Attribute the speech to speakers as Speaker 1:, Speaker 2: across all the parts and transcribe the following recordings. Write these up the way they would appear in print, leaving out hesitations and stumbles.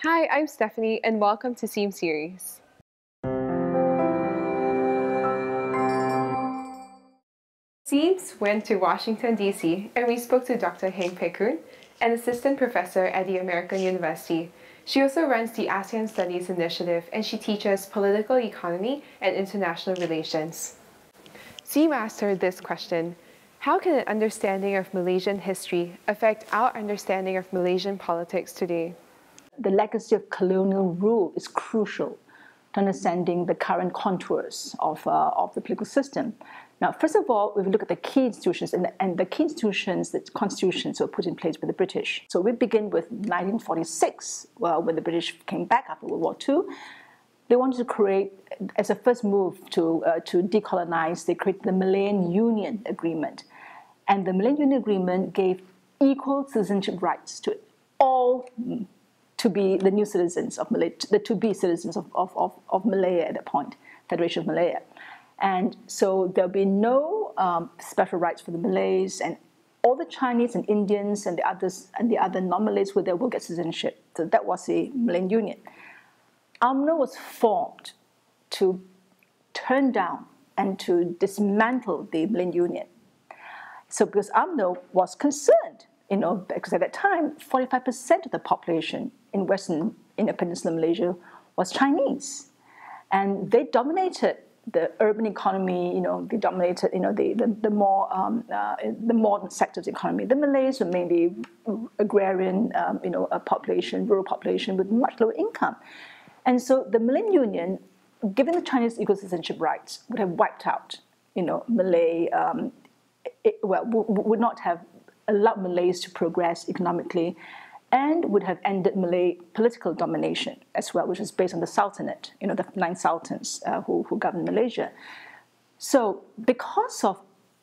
Speaker 1: Hi, I'm Stephanie, and welcome to SEAM Series. SEAMS went to Washington, D.C., and we spoke to Dr. Pek Koon Heng, an assistant professor at the American University. She also runs the ASEAN Studies Initiative, and she teaches political economy and international relations. SEAM asked her this question: how can an understanding of Malaysian history affect our understanding of Malaysian politics today?
Speaker 2: The legacy of colonial rule is crucial to understanding the current contours of the political system. Now, first of all, we look at the key institutions, and the key institutions, the constitutions were put in place by the British. So we begin with 1946, when the British came back after World War II. They wanted to create, as a first move to decolonize, they created the Malayan Union Agreement. And the Malayan Union Agreement gave equal citizenship rights to all to be the new citizens of Malaya, the to-be citizens of Malaya at that point, Federation of Malaya. And so there'll be no special rights for the Malays, and all the Chinese and Indians and the other non-Malays who there will get citizenship. So that was the Malayan Union. UMNO was formed to turn down and to dismantle the Malayan Union. So because UMNO was concerned, because at that time, 45% of the population in Peninsular Malaysia was Chinese. And they dominated the urban economy, they dominated, the modern sectors of the economy. The Malays were mainly agrarian, a population, rural population with much lower income. And so the Malayan Union, given the Chinese equal citizenship rights, would have wiped out, Malay, would not have allowed Malays to progress economically, and would have ended Malay political domination as well, which is based on the Sultanate, the 9 sultans who governed Malaysia. So because of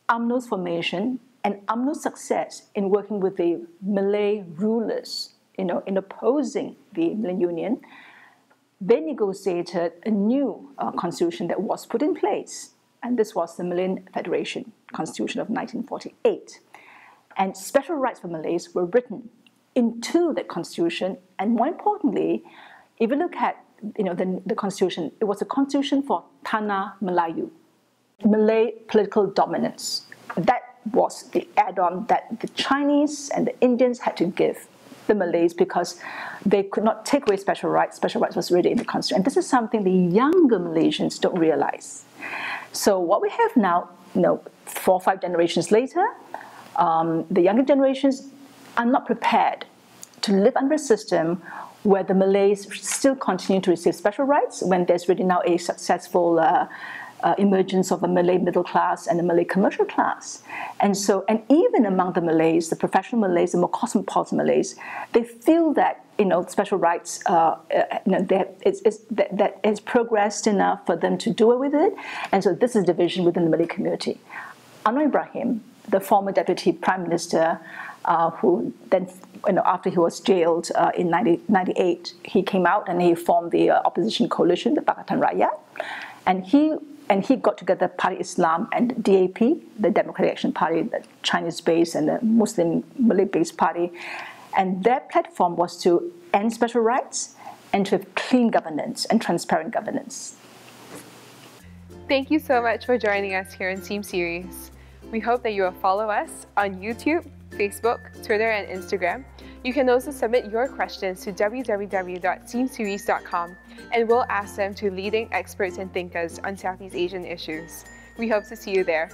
Speaker 2: UMNO's formation and UMNO's success in working with the Malay rulers, in opposing the Malayan Union, they negotiated a new constitution that was put in place. And this was the Malayan Federation Constitution of 1948. And special rights for Malays were written into the constitution, and more importantly, if you look at the constitution, it was a constitution for Tanah Melayu, Malay political dominance. That was the add-on that the Chinese and the Indians had to give the Malays because they could not take away special rights. Special rights was already in the constitution, and this is something the younger Malaysians don't realize. So what we have now, 4 or 5 generations later, the younger generations are not prepared to live under a system where the Malays still continue to receive special rights when there's really now a successful emergence of a Malay middle class and a Malay commercial class. And even among the Malays, the professional Malays, the more cosmopolitan Malays, they feel that special rights, that has progressed enough for them to do away with it. And so this is division within the Malay community. Anwar Ibrahim, the former deputy prime minister, who then, after he was jailed in 1998, he came out and he formed the opposition coalition, the Pakatan Rakyat, and he got together Party Islam and DAP, the Democratic Action Party, the Chinese-based and the Muslim Malay-based party, and their platform was to end special rights and to have clean governance and transparent governance.
Speaker 1: Thank you so much for joining us here in SEAM Series. We hope that you will follow us on YouTube, Facebook, Twitter, and Instagram. You can also submit your questions to www.seamseries.com, and we'll ask them to leading experts and thinkers on Southeast Asian issues. We hope to see you there.